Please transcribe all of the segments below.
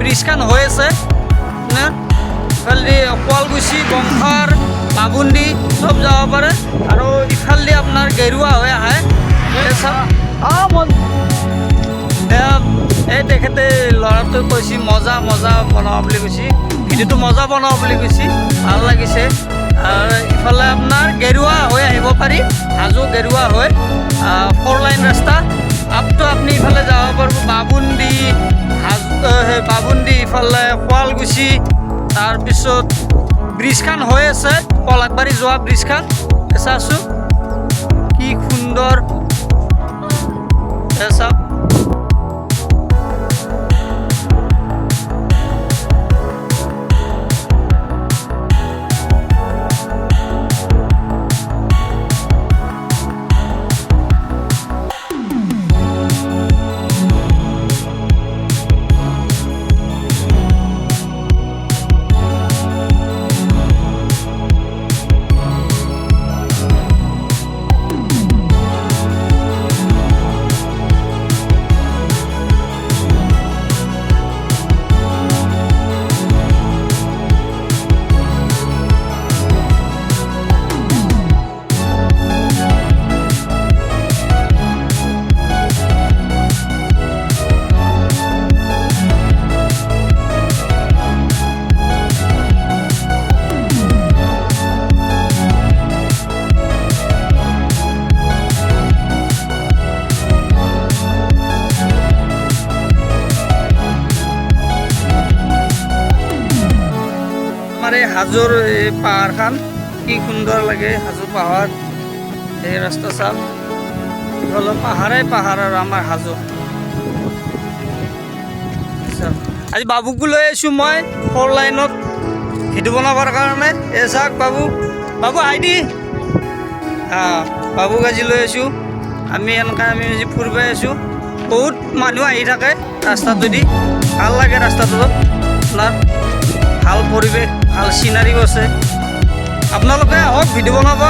ব্ৰিজখন হৈ আছে না ইফালে শুৱালকুছি বংশাৰ বাবুন্দি চব যাব পাৰে আৰু ইফালে আপোনাৰ গেৰুৱা হৈ আহে এই তেখেতে ল'ৰাটোক কৈছে মজা মজা বনাব বুলি কৈছে ভিডিঅ'টো মজা বনাব বুলি কৈছে ভাল লাগিছে আৰু ইফালে আপোনাৰ গেৰুৱা হৈ আহিব পাৰি হাজো গেৰুৱা হৈ 4 লাইন ৰাস্তা আপটো আপুনি ইফালে যাব পাৰিব বাবুন্দি বাবুন্দি ইফালে শুৱালকুছি তাৰপিছত ব্ৰিজখন হৈ আছে পলাকবাৰী যোৱা ব্ৰিজখন চাচোন কি সুন্দৰ চাওক এই হাজোর এই পাহাড়খান কি সুন্দর লাগে হাজো পাহাড় এই রাস্তা চাপ হলো পাহাড়ে পাহাড় আর আমার হাজো আজি বাবুকো লৈ আছো মই 4 লাইনত ভিডিঅ' বনাবৰ কাৰণে এই চাওক বাবু আইডি বাবুক আজি লৈ আছো আমি এনেকৈ আমি আজি ফুৰিব আছো বহুত মানুহ আহি থাকে ৰাস্তাটোদি ভাল লাগে ৰাস্তাটো আপোনাৰ ভাল পৰিৱেশ ভাল চিনাৰিও আছে আপোনালোকে আহক ভিডিঅ' বনাব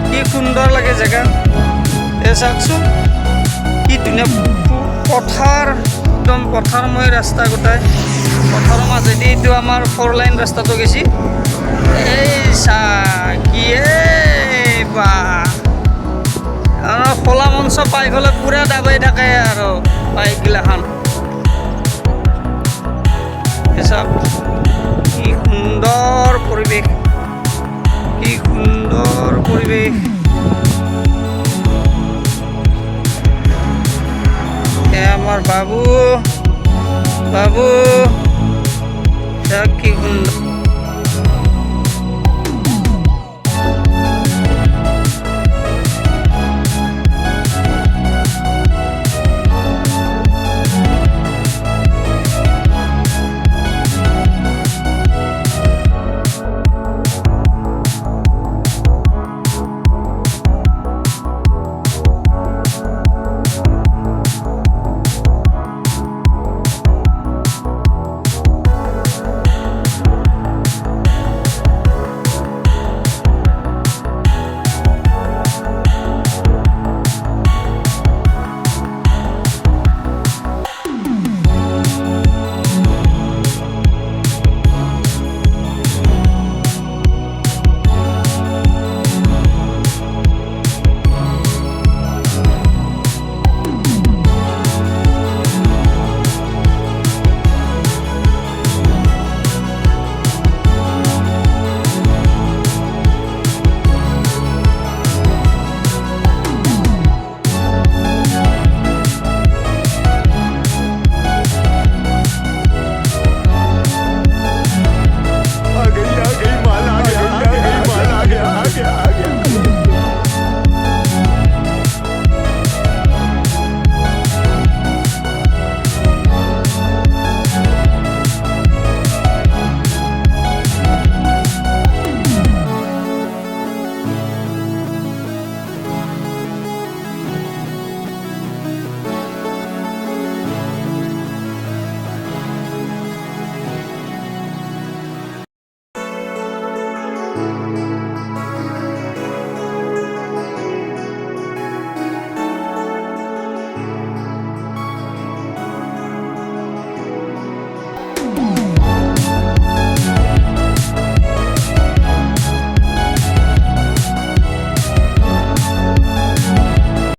কি সুন্দৰ লাগে জেগা এই চাওকচোন কি ধুনীয়া পথাৰ একদম পথাৰময় ৰাস্তা গোটাই পথাৰৰ মাজেদি এইটো আমাৰ 4 লাইন ৰাস্তাটো গৈছে এই কি বা খোলা মঞ্চ পাই গ'লে পূৰা দাবাই থাকে আৰু বাইকগিলাখান চাওক কি সুন্দৰ পৰিৱেশ কি সুন্দৰ পৰিৱেশ আমাৰ বাবু কি সুন্দৰ